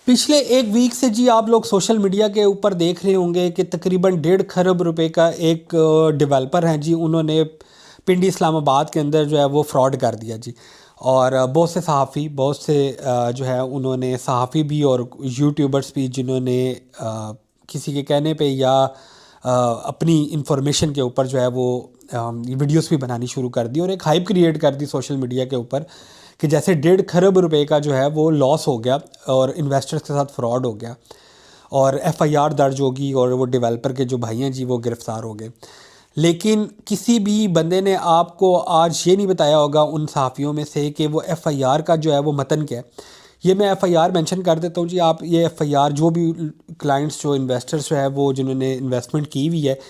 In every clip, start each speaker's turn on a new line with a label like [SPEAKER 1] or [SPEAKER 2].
[SPEAKER 1] पिछले एक वीक से जी आप लोग सोशल मीडिया के ऊपर देख रहे होंगे कि तकरीबन 1.5 खरब रुपए का एक डेवलपर हैं जी, उन्होंने पिंडी इस्लामाबाद के अंदर जो है वो फ्रॉड कर दिया जी। और बहुत से सहाफ़ी, बहुत से जो है उन्होंने सहाफ़ी भी और यूट्यूबर्स भी जिन्होंने किसी के कहने पे या अपनी इंफॉर्मेशन के ऊपर जो है वो वीडियोस भी बनानी शुरू कर दी और एक हाइप क्रिएट कर दी सोशल मीडिया के ऊपर कि जैसे 1.5 खरब रुपए का जो है वो लॉस हो गया और इन्वेस्टर्स के साथ फ्रॉड हो गया और एफआईआर दर्ज होगी और वो डेवलपर के जो भाई हैं जी वो गिरफ़्तार हो गए। लेकिन किसी भी बंदे ने आपको आज ये नहीं बताया होगा उन सहाफ़ियों में से कि वो एफआईआर का जो है वो मतन क्या है। ये मैं एफआईआर मेंशन कर देता हूँ जी। आप ये एफआईआर जो भी क्लाइंट्स जो इन्वेस्टर्स जो है वो जिन्होंने इन्वेस्टमेंट की हुई है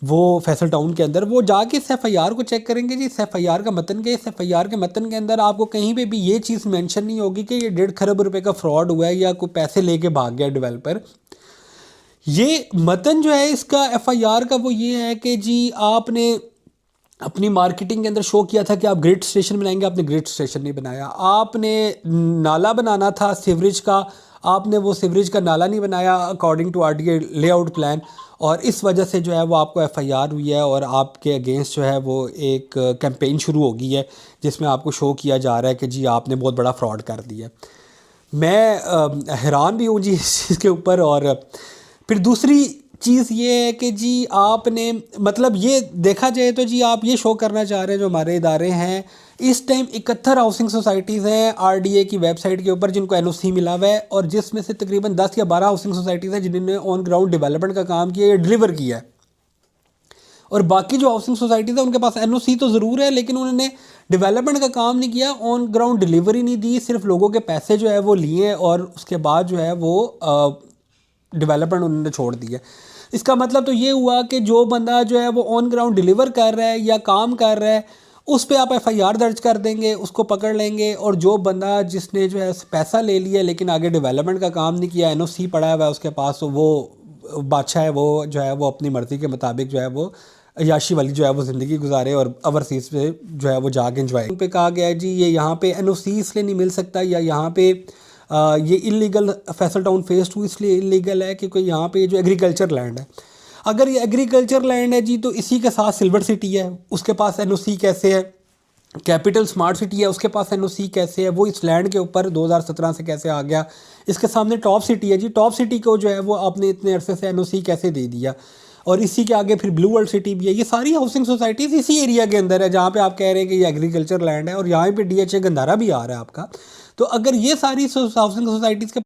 [SPEAKER 1] वो फैसल टाउन के अंदर वो जाके इस एफआईआर को चेक करेंगे जी। इस एफआईआर का मतन क्या है। इस एफआईआर के मतन के अंदर आपको कहीं पे भी ये चीज़ मेंशन नहीं होगी कि ये 1.5 खरब रुपए का फ्रॉड हुआ है या कोई पैसे लेके भाग गया डेवलपर। ये मतन जो है इसका एफआईआर का वो ये है कि जी आपने अपनी मार्केटिंग के अंदर शो किया था कि आप ग्रिड स्टेशन बनाएंगे, आपने ग्रिड स्टेशन नहीं बनाया। आपने नाला बनाना था सीवरेज का, आपने वो सीवरेज का नाला नहीं बनाया according to RDA layout plan, और इस वजह से जो है वो आपको एफआईआर हुई है और आपके अगेंस्ट जो है वो एक कैंपेन शुरू हो गई है जिसमें आपको शो किया जा रहा है कि जी आपने बहुत बड़ा फ्रॉड कर दिया। मैं हैरान भी हूँ जी इस चीज़ के ऊपर। और फिर दूसरी चीज़ ये है कि जी आपने मतलब ये देखा जाए तो जी आप ये शो करना चाह रहे हैं जो हमारे इदारे हैं इस टाइम 71 हाउसिंग सोसाइटीज़ हैं आरडीए की वेबसाइट के ऊपर जिनको एनओसी मिला हुआ है, और जिसमें से तकरीबन 10 या 12 हाउसिंग सोसाइटीज़ हैं जिन्होंने ऑन ग्राउंड डेवलपमेंट का काम किया या डिलीवर किया है। और बाकी जो हाउसिंग सोसाइटीज़ है उनके पास एनओसी तो ज़रूर है लेकिन उन्होंने डेवलपमेंट का काम नहीं किया, ऑन ग्राउंड डिलीवरी नहीं दी, सिर्फ लोगों के पैसे जो है वो लिए और उसके बाद जो है वो डेवलपमेंट उन्होंने छोड़ दी है। इसका मतलब तो ये हुआ कि जो बंदा जो है वो ऑन ग्राउंड डिलीवर कर रहा है या काम कर रहा है उस पर आप एफआईआर दर्ज कर देंगे, उसको पकड़ लेंगे, और जो बंदा जिसने जो है पैसा ले लिया लेकिन आगे डेवलपमेंट का काम नहीं किया, एनओसी पड़ा हुआ है उसके पास, तो वो बादशाह है वो जो है वो अपनी मर्ज़ी के मुताबिक जो है वो अय्याशी वाली जो है वो ज़िंदगी गुजारे और ओवरसीज़ पे जो है वो जाके इंजॉय पे कहा गया है जी ये यहाँ पे एनओसी इसलिए नहीं मिल सकता या यहाँ पे ये इलीगल फैसल टाउन फेज 2 इसलिए इलीगल है क्योंकि यहाँ पे जो एग्रीकल्चर लैंड है। अगर ये एग्रीकल्चर लैंड है जी तो इसी के साथ सिल्वर सिटी है, उसके पास एनओसी कैसे है। कैपिटल स्मार्ट सिटी है, उसके पास एनओसी कैसे है, वो इस लैंड के ऊपर 2017 से कैसे आ गया। इसके सामने टॉप सिटी है जी, टॉप सिटी को जो है वो आपने इतने अरसे से एनओसी कैसे दे दिया। और इसी के आगे फिर ब्लू वर्ल्ड सिटी भी है। ये सारी हाउसिंग सोसाइटीज़ इसी एरिया के अंदर है जहाँ पे आप कह रहे हैं कि ये एग्रीकल्चर लैंड है, और यहाँ पे डीएचए गंदारा भी आ रहा है आपका। तो अगर ये सारी हाउसिंग सोसाइटीज़ के